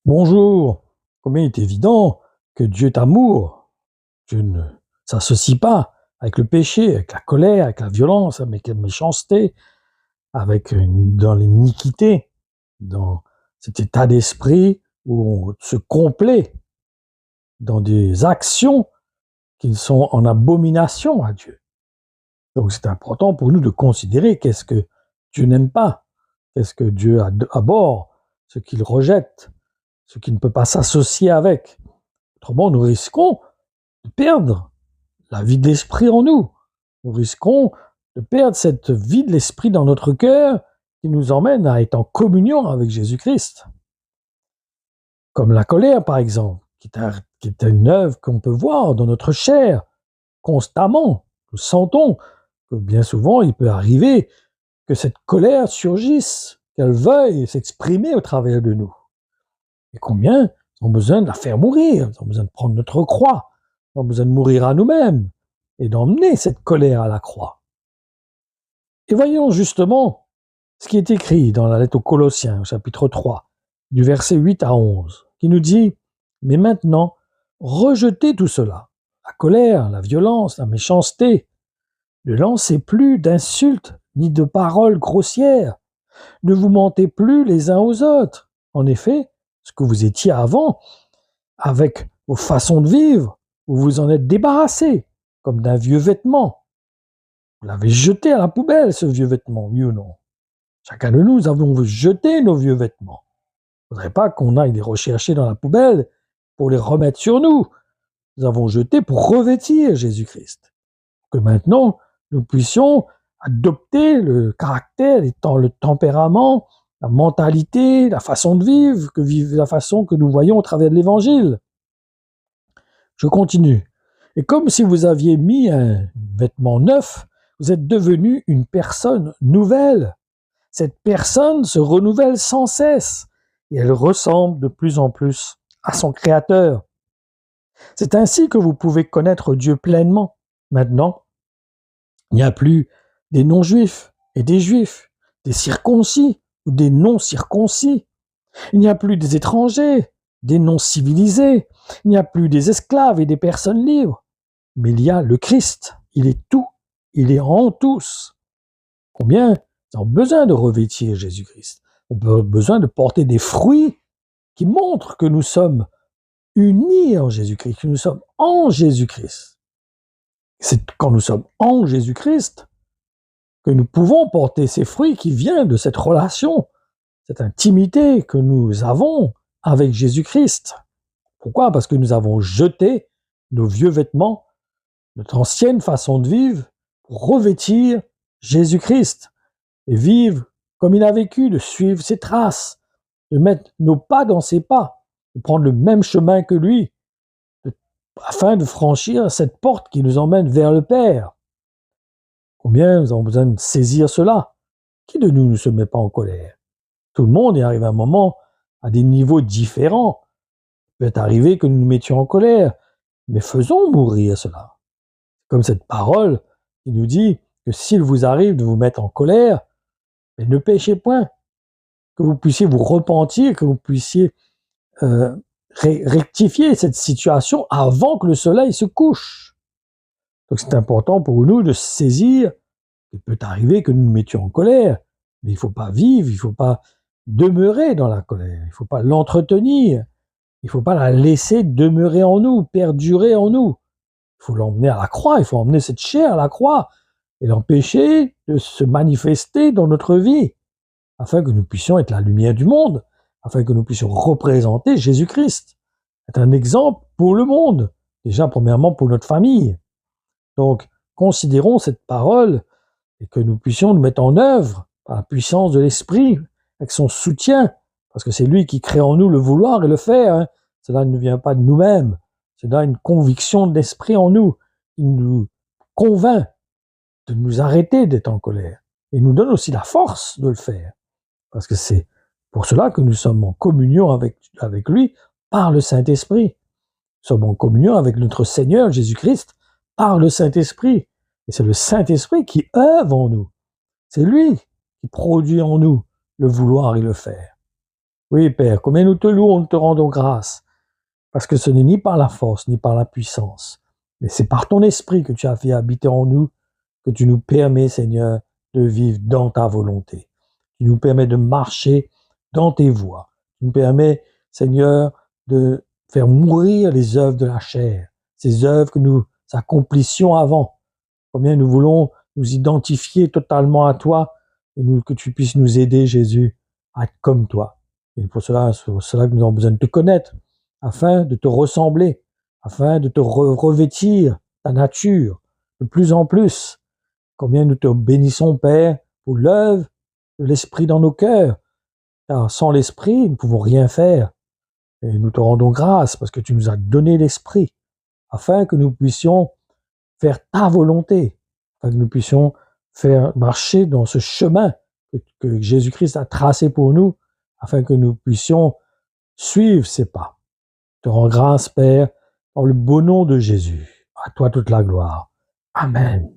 Bonjour, combien il est évident que Dieu est amour. Dieu ne s'associe pas avec le péché, avec la colère, avec la violence, avec la méchanceté, dans l'iniquité, dans cet état d'esprit où on se complaît dans des actions qui sont en abomination à Dieu. Donc c'est important pour nous de considérer qu'est-ce que Dieu n'aime pas, qu'est-ce que Dieu abhorre, ce qu'il rejette, ce qui ne peut pas s'associer avec. Autrement, nous risquons de perdre la vie de l'esprit en nous. Nous risquons de perdre cette vie de l'esprit dans notre cœur qui nous emmène à être en communion avec Jésus-Christ. Comme la colère, par exemple, qui est une œuvre qu'on peut voir dans notre chair constamment. Nous sentons que bien souvent, il peut arriver que cette colère surgisse, qu'elle veuille s'exprimer au travers de nous. Et combien ont besoin de la faire mourir, ils ont besoin de prendre notre croix, ils ont besoin de mourir à nous-mêmes et d'emmener cette colère à la croix. Et voyons justement ce qui est écrit dans la lettre aux Colossiens, au chapitre 3, du verset 8 à 11, qui nous dit « Mais maintenant, rejetez tout cela, la colère, la violence, la méchanceté, ne lancez plus d'insultes ni de paroles grossières, ne vous mentez plus les uns aux autres. En effet, ce que vous étiez avant, avec vos façons de vivre, vous vous en êtes débarrassé, comme d'un vieux vêtement. Vous l'avez jeté à la poubelle, ce vieux vêtement, oui ou non? Chacun de nous avons jeté nos vieux vêtements. Il ne faudrait pas qu'on aille les rechercher dans la poubelle pour les remettre sur nous. Nous avons jeté pour revêtir Jésus-Christ. Que maintenant, nous puissions adopter le caractère, le tempérament, la mentalité, la façon de vivre, la façon que nous voyons au travers de l'Évangile. Je continue. Et comme si vous aviez mis un vêtement neuf, vous êtes devenu une personne nouvelle. Cette personne se renouvelle sans cesse et elle ressemble de plus en plus à son Créateur. C'est ainsi que vous pouvez connaître Dieu pleinement. Maintenant, il n'y a plus des non-juifs et des juifs, des circoncis ou des non-circoncis. Il n'y a plus des étrangers, des non-civilisés. Il n'y a plus des esclaves et des personnes libres. Mais il y a le Christ. Il est tout. Il est en tous. Combien nous avons besoin de revêtir Jésus-Christ. On a besoin de porter des fruits qui montrent que nous sommes unis en Jésus-Christ, que nous sommes en Jésus-Christ. C'est quand nous sommes en Jésus-Christ que nous pouvons porter ces fruits qui viennent de cette relation, cette intimité que nous avons avec Jésus-Christ. Pourquoi? Parce que nous avons jeté nos vieux vêtements, notre ancienne façon de vivre, pour revêtir Jésus-Christ et vivre comme il a vécu, de suivre ses traces, de mettre nos pas dans ses pas, de prendre le même chemin que lui, afin de franchir cette porte qui nous emmène vers le Père. Combien nous avons besoin de saisir cela? Qui de nous ne se met pas en colère? Tout le monde est arrivé à un moment à des niveaux différents. Il peut arriver que nous nous mettions en colère, mais faisons mourir cela. Comme cette parole qui nous dit que s'il vous arrive de vous mettre en colère, mais ne péchez point, que vous puissiez vous repentir, que vous puissiez rectifier cette situation avant que le soleil se couche. Donc c'est important pour nous de saisir qu'il peut arriver que nous nous mettions en colère, mais il ne faut pas vivre, il ne faut pas demeurer dans la colère, il ne faut pas l'entretenir, il ne faut pas la laisser demeurer en nous, perdurer en nous. Il faut l'emmener à la croix, il faut emmener cette chair à la croix et l'empêcher de se manifester dans notre vie, afin que nous puissions être la lumière du monde, afin que nous puissions représenter Jésus-Christ, être un exemple pour le monde, déjà premièrement pour notre famille. Donc, considérons cette parole et que nous puissions nous mettre en œuvre par la puissance de l'Esprit, avec son soutien, parce que c'est lui qui crée en nous le vouloir et le faire. Hein. Cela ne vient pas de nous-mêmes, c'est là une conviction de l'Esprit en nous, qui nous convainc de nous arrêter d'être en colère, et nous donne aussi la force de le faire, parce que c'est pour cela que nous sommes en communion avec lui par le Saint-Esprit. Nous sommes en communion avec notre Seigneur Jésus-Christ par le Saint-Esprit. Et c'est le Saint-Esprit qui œuvre en nous. C'est lui qui produit en nous le vouloir et le faire. Oui, Père, combien nous te louons, nous te rendons grâce, parce que ce n'est ni par la force, ni par la puissance, mais c'est par ton esprit que tu as fait habiter en nous, que tu nous permets, Seigneur, de vivre dans ta volonté. Tu nous permets de marcher dans tes voies. Tu nous permets, Seigneur, de faire mourir les œuvres de la chair, ces œuvres que nous accomplissions avant. Combien nous voulons nous identifier totalement à toi et que tu puisses nous aider, Jésus, à être comme toi. Et c'est pour cela que nous avons besoin de te connaître, afin de te ressembler, afin de te revêtir ta nature de plus en plus. Combien nous te bénissons, Père, pour l'œuvre de l'Esprit dans nos cœurs. Car sans l'Esprit, nous ne pouvons rien faire. Et nous te rendons grâce parce que tu nous as donné l'Esprit, afin que nous puissions faire ta volonté, afin que nous puissions faire marcher dans ce chemin que Jésus-Christ a tracé pour nous, afin que nous puissions suivre ses pas. Je te rends grâce, Père, dans le beau nom de Jésus. À toi toute la gloire. Amen.